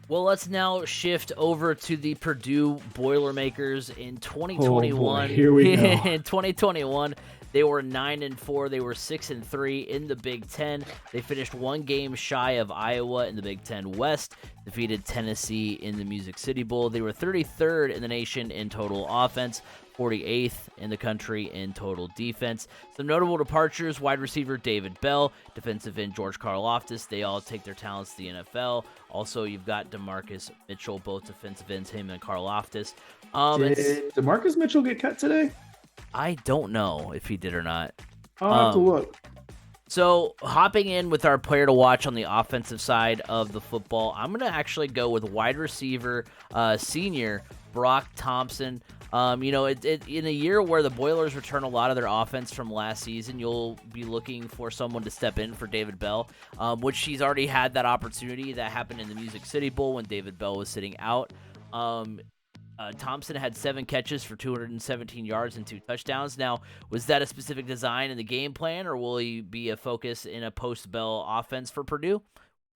Well, let's now shift over to the Purdue Boilermakers in Oh boy, 2021. here we go. In 2021, they were 9-4. They were 6-3 in the Big Ten. They finished one game shy of Iowa in the Big Ten West, defeated Tennessee in the Music City Bowl. They were 33rd in the nation in total offense, 48th in the country in total defense. Some notable departures: wide receiver David Bell, defensive end George Karlaftis. They all take their talents to the NFL. Also, you've got DeMarcus Mitchell, both defensive ends, him and Karlaftis. Did DeMarcus Mitchell get cut today? I don't know if he did or not. I'll have to look. So, hopping in with our player to watch on the offensive side of the football, I'm going to actually go with wide receiver senior Brock Thompson. In a year where the Boilers return a lot of their offense from last season, you'll be looking for someone to step in for David Bell, which he's already had that opportunity. That happened in the Music City Bowl when David Bell was sitting out. Thompson had 7 catches for 217 yards and 2 touchdowns. Now, was that a specific design in the game plan, or will he be a focus in a post-Bell offense for Purdue?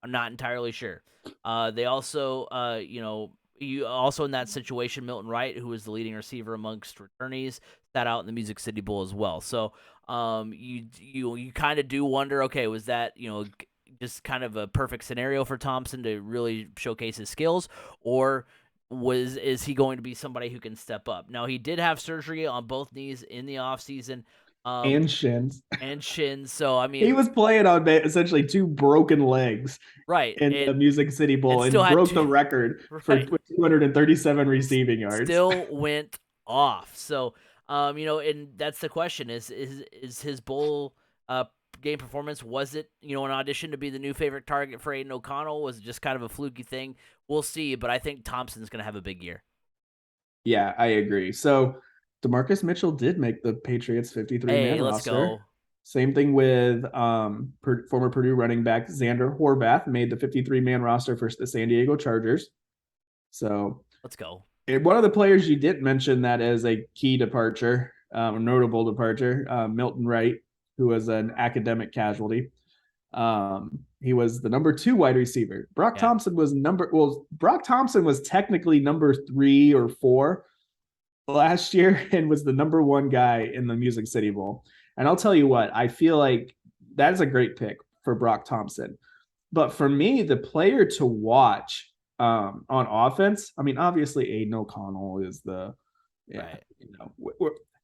I'm not entirely sure. They also, also in that situation, Milton Wright, who was the leading receiver amongst returnees, sat out in the Music City Bowl as well. So you kind of do wonder, okay, was that, just kind of a perfect scenario for Thompson to really showcase his skills, or is he going to be somebody who can step up? Now, he did have surgery on both knees in the offseason. And shins. So, I mean, he was playing on essentially 2 broken legs, right, in the Music City Bowl, and broke the record for 237 receiving yards. Still went off. So, and that's the question: is his bowl game performance, was it, an audition to be the new favorite target for Aidan O'Connell? Was it just kind of a fluky thing? We'll see, but I think Thompson's going to have a big year. Yeah, I agree. So DeMarcus Mitchell did make the Patriots 53-man roster. Go. Same thing with former Purdue running back Xander Horvath made the 53-man roster for the San Diego Chargers. So let's go. One of the players you didn't mention that as a key departure, a notable departure, Milton Wright, who was an academic casualty. He was the number 2 wide receiver. Brock Thompson was technically number 3 or 4 last year and was the number 1 guy in the Music City Bowl. And I'll tell you what, I feel like that is a great pick for Brock Thompson. But for me, the player to watch on offense, I mean, obviously Aidan O'Connell is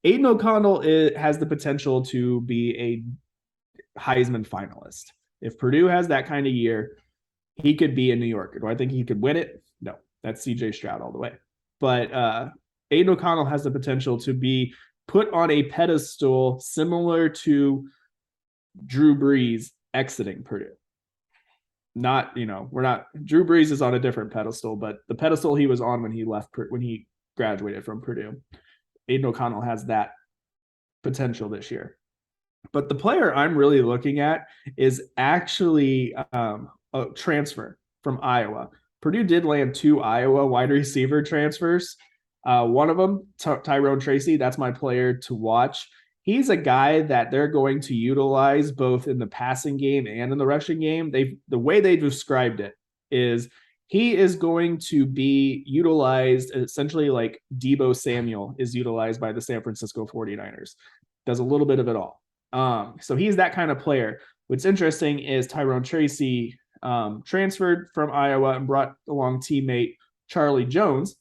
Aidan O'Connell has the potential to be a Heisman finalist. If Purdue has that kind of year, he could be in New York. Do I think he could win it? No, that's CJ Stroud all the way. But Aidan O'Connell has the potential to be put on a pedestal similar to Drew Brees exiting Purdue. Drew Brees is on a different pedestal, but the pedestal he was on when he graduated from Purdue, Aidan O'Connell has that potential this year. But the player I'm really looking at is actually a transfer from Iowa. Purdue did land 2 Iowa wide receiver transfers. One of them, Tyrone Tracy, that's my player to watch. He's a guy that they're going to utilize both in the passing game and in the rushing game. The way they described it is he is going to be utilized essentially like Deebo Samuel is utilized by the San Francisco 49ers. Does a little bit of it all. So he's that kind of player. What's interesting is Tyrone Tracy transferred from Iowa and brought along teammate Charlie Jones,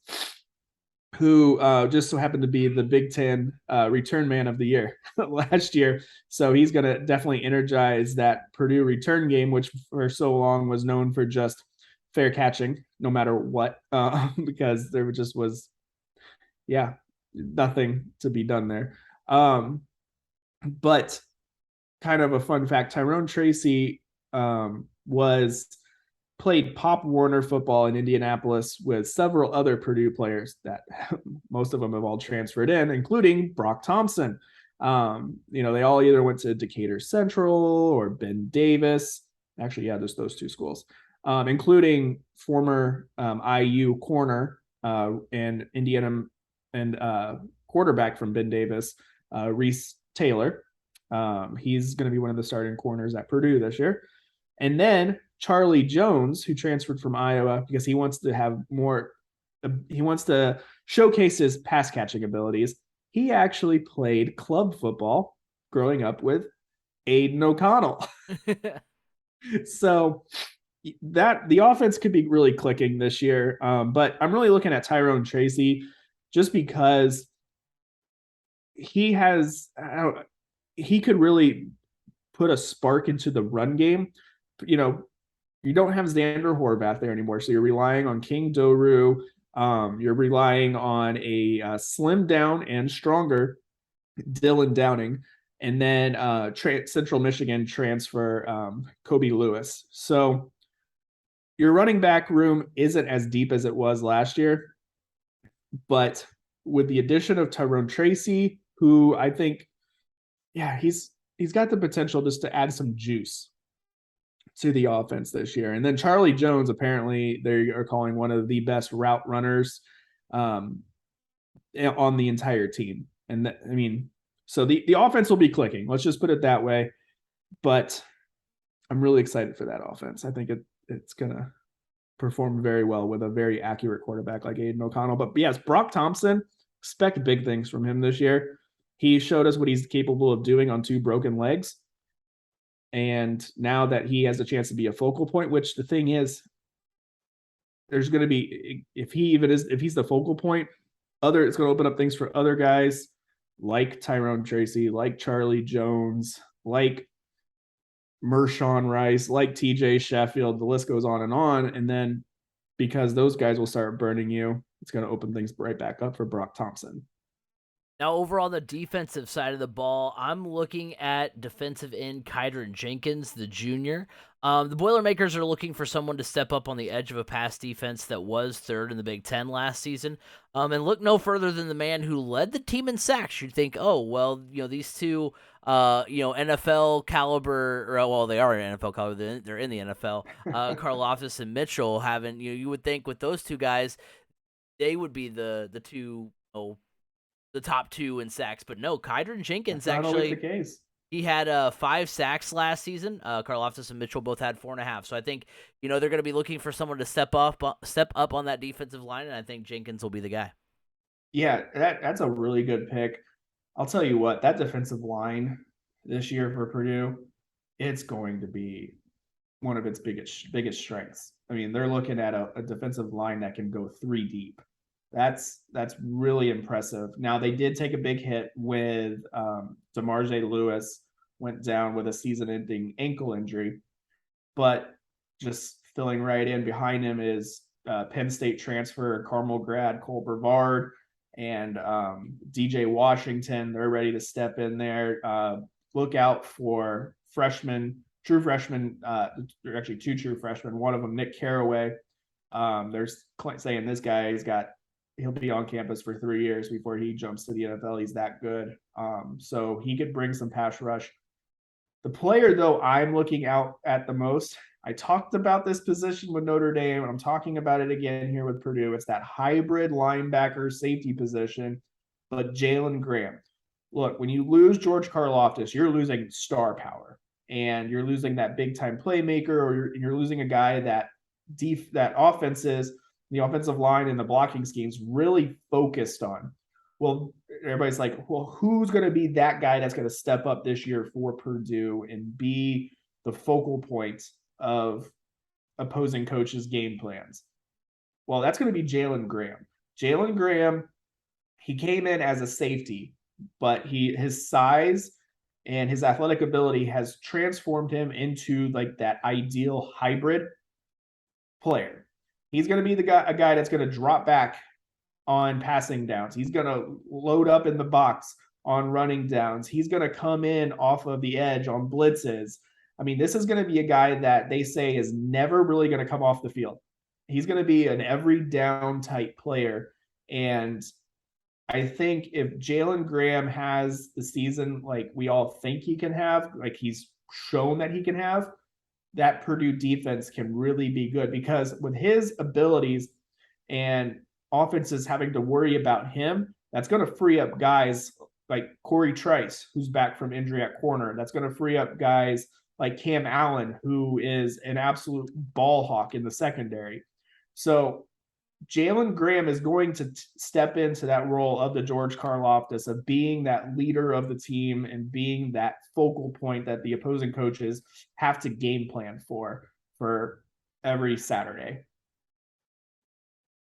who just so happened to be the Big Ten return man of the year last year. So he's going to definitely energize that Purdue return game, which for so long was known for just fair catching, no matter what, because there just was, nothing to be done there. But kind of a fun fact, Tyrone Tracy played Pop Warner football in Indianapolis with several other Purdue players that most of them have all transferred in, including Brock Thompson. They all either went to Decatur Central or Ben Davis. Actually, there's those 2 schools, including former IU corner and Indiana and quarterback from Ben Davis, Reese Taylor. He's going to be one of the starting corners at Purdue this year. And then Charlie Jones, who transferred from Iowa because he wants to have more, he wants to showcase his pass catching abilities. He actually played club football growing up with Aidan O'Connell. So that the offense could be really clicking this year. But I'm really looking at Tyrone Tracy just because he has, he could really put a spark into the run game. You know, you don't have Xander Horvath there anymore, so you're relying on King Doru. You're relying on a slim down and stronger Dylan Downing, and then Central Michigan transfer Kobe Lewis. So your running back room isn't as deep as it was last year, but with the addition of Tyrone Tracy, who I think, yeah, he's got the potential just to add some juice to the offense this year. And then Charlie Jones, apparently they are calling one of the best route runners on the entire team. And I mean, so the offense will be clicking. Let's just put it that way. But I'm really excited for that offense. I think it's going to perform very well with a very accurate quarterback like Aidan O'Connell. But yes, Brock Thompson, expect big things from him this year. He showed us what he's capable of doing on 2 broken legs. And now that he has a chance to be a focal point, which the thing is, there's going to be, if he's the focal point, it's going to open up things for other guys like Tyrone Tracy, like Charlie Jones, like Mershawn Rice, like TJ Sheffield. The list goes on. And then because those guys will start burning you, it's going to open things right back up for Brock Thompson. Now, over on the defensive side of the ball, I'm looking at defensive end Kydran Jenkins, the junior. The Boilermakers are looking for someone to step up on the edge of a pass defense that was 3rd in the Big Ten last season. And look no further than the man who led the team in sacks. You'd think, oh, well, these two, NFL caliber, or, well, they are in NFL caliber. They're in the NFL. Karlaftis and Mitchell haven't, you would think with those two guys, they would be the two, the top 2 in sacks, but no, Kydran Jenkins That's not actually always the case. He had 5 sacks last season. Karlaftis and Mitchell both had 4.5. So I think they're going to be looking for someone to step up on that defensive line, and I think Jenkins will be the guy. Yeah, that's a really good pick. I'll tell you what, that defensive line this year for Purdue, it's going to be one of its biggest strengths. I mean, they're looking at a defensive line that can go 3 deep. That's really impressive. Now, they did take a big hit with DeMarge Lewis went down with a season-ending ankle injury, but just filling right in behind him is Penn State transfer, Carmel grad Cole Brevard, and DJ Washington. They're ready to step in there. Look out for true freshmen. There are actually 2 true freshmen. One of them, Nick Carraway. They're saying this guy he'll be on campus for 3 years before he jumps to the NFL. He's that good. So he could bring some pass rush. The player, though, I'm looking out at the most, I talked about this position with Notre Dame, and I'm talking about it again here with Purdue. It's that hybrid linebacker safety position, but Jalen Graham. Look, when you lose George Karlaftis, you're losing star power, and you're losing that big-time playmaker, or you're losing a guy that offenses – the offensive line and the blocking schemes really focused on. Well, everybody's like, well, who's going to be that guy that's going to step up this year for Purdue and be the focal point of opposing coaches' game plans? Well, that's going to be Jalen Graham. Jalen Graham, he came in as a safety, but his size and his athletic ability has transformed him into like that ideal hybrid player. He's going to be a guy that's going to drop back on passing downs. He's going to load up in the box on running downs. He's going to come in off of the edge on blitzes. I mean, this is going to be a guy that they say is never really going to come off the field. He's going to be an every down type player. And I think if Jalen Graham has the season like we all think he can have, like he's shown that he can have, that Purdue defense can really be good, because with his abilities and offenses having to worry about him, that's going to free up guys like Corey Trice, who's back from injury at corner. That's going to free up guys like Cam Allen, who is an absolute ball hawk in the secondary. So Jalen Graham is going to step into that role of the George Karlaftis of being that leader of the team and being that focal point that the opposing coaches have to game plan for every Saturday.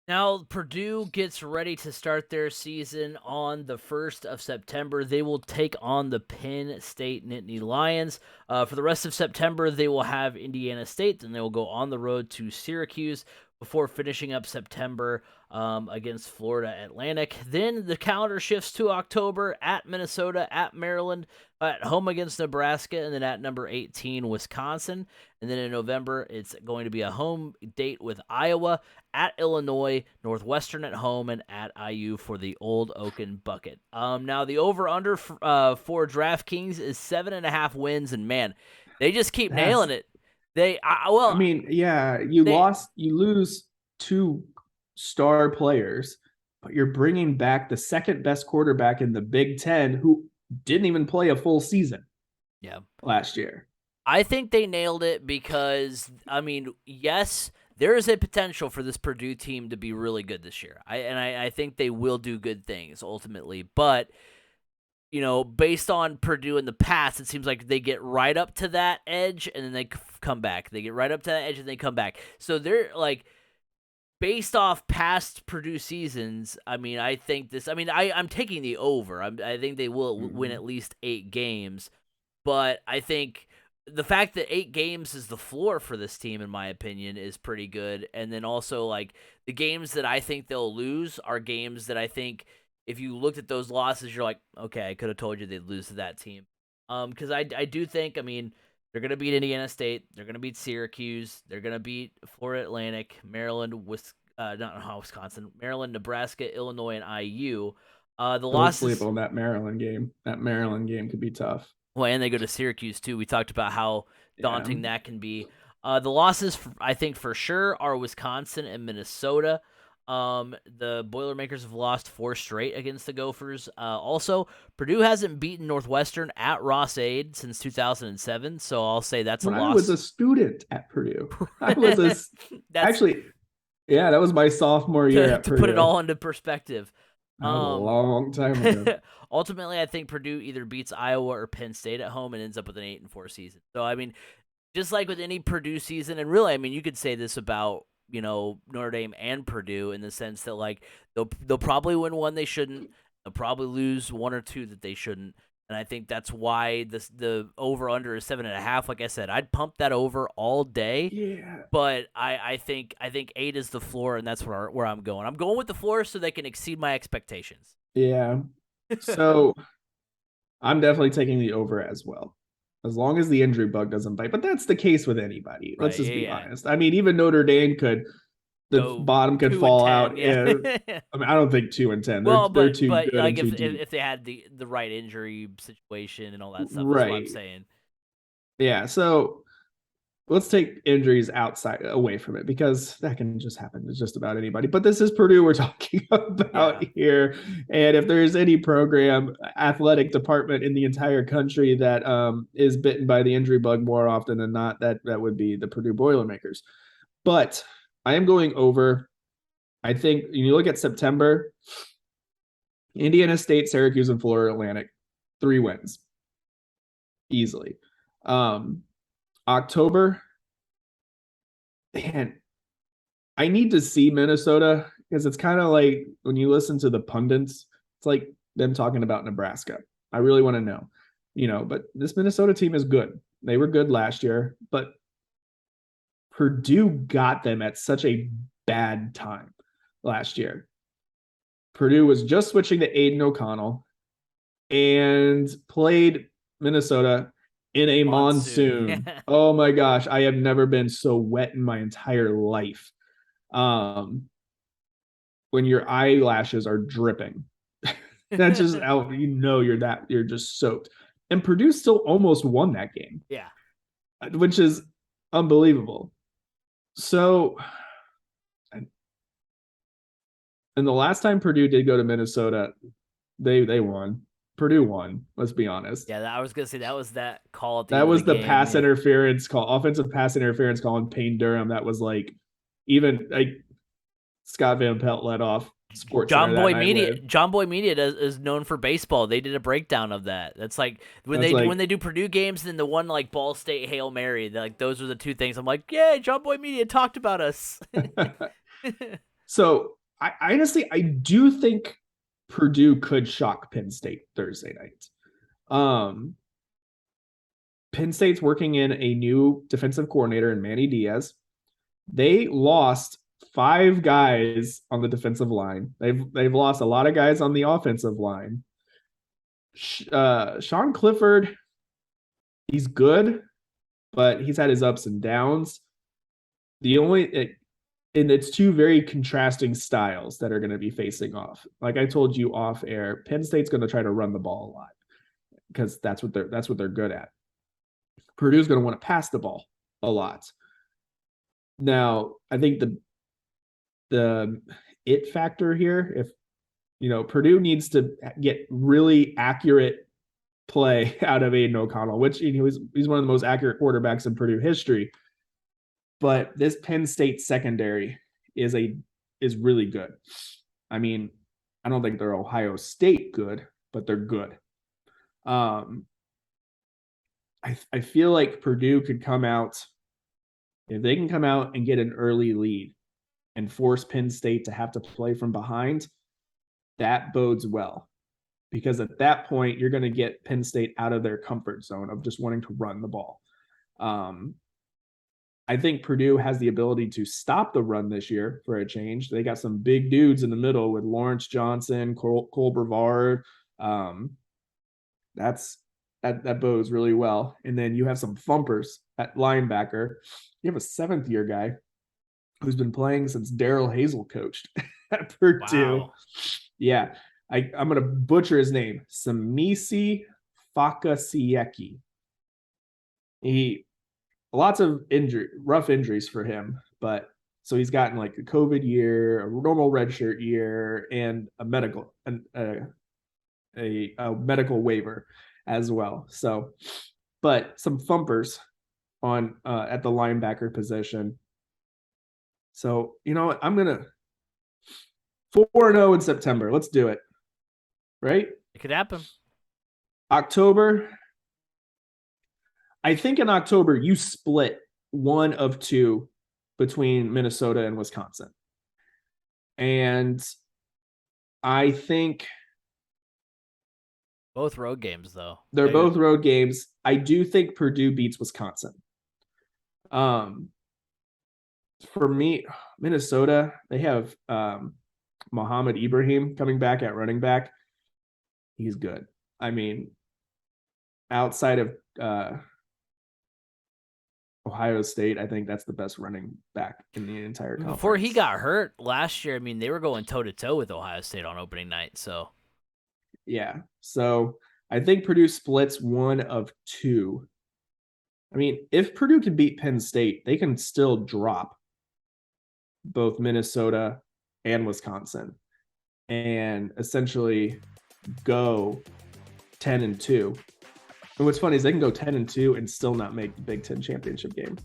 Now, Purdue gets ready to start their season on the 1st of September. They will take on the Penn State Nittany Lions. For the rest of September, they will have Indiana State, then they will go on the road to Syracuse before finishing up September against Florida Atlantic. Then the calendar shifts to October at Minnesota, at Maryland, at home against Nebraska, and then at number 18, Wisconsin. And then in November, it's going to be a home date with Iowa, at Illinois, Northwestern at home, and at IU for the Old Oaken Bucket. Now, the over-under for DraftKings is 7.5 wins, and man, they just keep nailing it. You lose 2 star players, but you're bringing back the second best quarterback in the Big Ten who didn't even play a full season last year. I think they nailed it because, yes, there is a potential for this Purdue team to be really good this year. I think they will do good things ultimately, but based on Purdue in the past, it seems like they get right up to that edge and then they come back. They get right up to that edge and they come back. So they're like, based off past Purdue seasons, I think this. I'm taking the over. I think they will win at least 8 games, but I think the fact that 8 games is the floor for this team, in my opinion, is pretty good. And then also, like, the games that I think they'll lose are games that I think, if you looked at those losses, you're like, okay, I could have told you they'd lose to that team. Because I do think, they're going to beat Indiana State. They're going to beat Syracuse. They're going to beat Florida Atlantic, Maryland, Wisconsin, Maryland, Nebraska, Illinois, and IU. Don't sleep on that Maryland game. That Maryland game could be tough. Well, and they go to Syracuse, too. We talked about how daunting that can be. The losses, I think, for sure, are Wisconsin and Minnesota. The Boilermakers have lost 4 straight against the Gophers. Also, Purdue hasn't beaten Northwestern at Ross-Ade since 2007, so I'll say that's a loss. I was a student at Purdue. I was that was my sophomore year at Purdue. To put it all into perspective. That was a long time ago. Ultimately, I think Purdue either beats Iowa or Penn State at home and ends up with an 8-4 season. So, just like with any Purdue season, and really, you could say this about Notre Dame and Purdue in the sense that, like, they'll probably win 1 they shouldn't. They'll probably lose 1 or 2 that they shouldn't. And I think that's why the over-under is 7.5. Like I said, I'd pump that over all day. Yeah. But I think 8 is the floor, and that's where I'm going. I'm going with the floor so they can exceed my expectations. Yeah. So I'm definitely taking the over as well, as long as the injury bug doesn't bite. But that's the case with anybody. Let's just be honest. Even Notre Dame bottom could fall out. Yeah. I don't think 2-10. They're too good. Like if they had the right injury situation and all that stuff, that's what I'm saying. Yeah. So let's take injuries away from it, because that can just happen to just about anybody. But this is Purdue we're talking about here. And if there's any program, athletic department in the entire country that is bitten by the injury bug more often than not, that would be the Purdue Boilermakers. But I am going over. I think when you look at September, Indiana State, Syracuse, and Florida Atlantic, 3 wins. Easily. October, man, I need to see Minnesota, because it's kind of like when you listen to the pundits, it's like them talking about Nebraska. I really want to know, but this Minnesota team is good. They were good last year, but Purdue got them at such a bad time last year. Purdue was just switching to Aidan O'Connell and played Minnesota in a monsoon. Oh my gosh, I have never been so wet in my entire life. When your eyelashes are dripping. That's just how you're just soaked. And Purdue still almost won that game. Yeah. Which is unbelievable. So, and the last time Purdue did go to Minnesota, they won. Purdue won. Let's be honest. Yeah, I was gonna say that was that call at the That end was of the the game. pass interference call, offensive pass interference call on Payne Durham. That was like even like Scott Van Pelt led off Sports John Center Boy that night Media. with. John Boy Media is known for baseball. They did a breakdown of that. That's like when they do Purdue games, then the one like Ball State Hail Mary. Like those are the two things. I'm like, yeah, John Boy Media talked about us. So I honestly do think Purdue could shock Penn State Thursday night. Penn State's working in a new defensive coordinator in Manny Diaz. They lost 5 guys on the defensive line. They've lost a lot of guys on the offensive line. Sean Clifford, he's good, but he's had his ups and downs. And it's 2 very contrasting styles that are going to be facing off. Like I told you off air, Penn State's going to try to run the ball a lot because that's what they're good at. Purdue's going to want to pass the ball a lot. Now, I think the it factor here, if Purdue needs to get really accurate play out of Aidan O'Connell, which he's one of the most accurate quarterbacks in Purdue history. But this Penn State secondary is really good. I mean, I don't think they're Ohio State good, but they're good. I feel like Purdue could come out, if they can come out and get an early lead and force Penn State to have to play from behind, that bodes well. Because at that point, you're going to get Penn State out of their comfort zone of just wanting to run the ball. I think Purdue has the ability to stop the run this year for a change. They got some big dudes in the middle with Lawrence Johnson, Cole Brevard. That bodes really well. And then you have some thumpers at linebacker. You have a 7th-year guy who's been playing since Daryl Hazel coached at Purdue. Wow. Yeah, I'm going to butcher his name. Samisi Fakasieki. Lots of rough injuries for him, but so he's gotten like a COVID year, a normal redshirt year, and a medical waiver as well. So, but some thumpers on at the linebacker position. So you know what? I'm gonna 4-0 in September. Let's do it. Right? It could happen. October. I think in October you split 1 of 2 between Minnesota and Wisconsin. And I think both road games, though. They're both road games. I do think Purdue beats Wisconsin. For me, Minnesota, they have Mohamed Ibrahim coming back at running back. He's good. I mean, outside of Ohio State, I think that's the best running back in the entire conference. Before he got hurt last year, I mean, they were going toe-to-toe with Ohio State on opening night, so. Yeah, so I think Purdue splits 1 of 2. I mean, if Purdue can beat Penn State, they can still drop both Minnesota and Wisconsin and essentially go 10-2. And what's funny is they can go 10-2 and still not make the Big Ten championship game.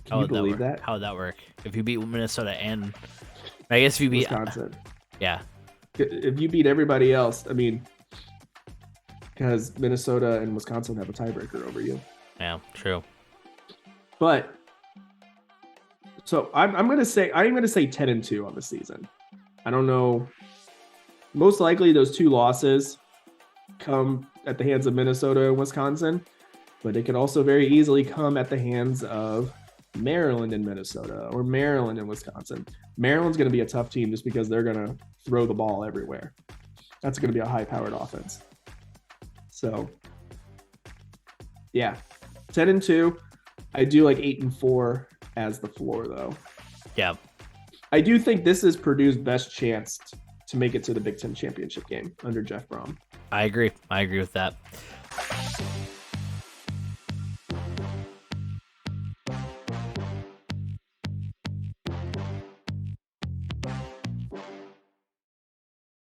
Can you believe that? How would that work? If you beat Minnesota and I guess if you beat Wisconsin. Yeah. If you beat everybody else, I mean, because Minnesota and Wisconsin have a tiebreaker over you. Yeah, true. But so I'm gonna say 10-2 on the season. I don't know. Most likely those 2 losses come at the hands of Minnesota and Wisconsin, but it could also very easily come at the hands of Maryland and Minnesota or Maryland and Wisconsin. Maryland's going to be a tough team just because they're going to throw the ball everywhere. That's going to be a high-powered offense. So, yeah, 10-2. I do like 8-4 as the floor, though. Yeah. I do think this is Purdue's best chance to make it to the Big Ten championship game under Jeff Brom. I agree with that.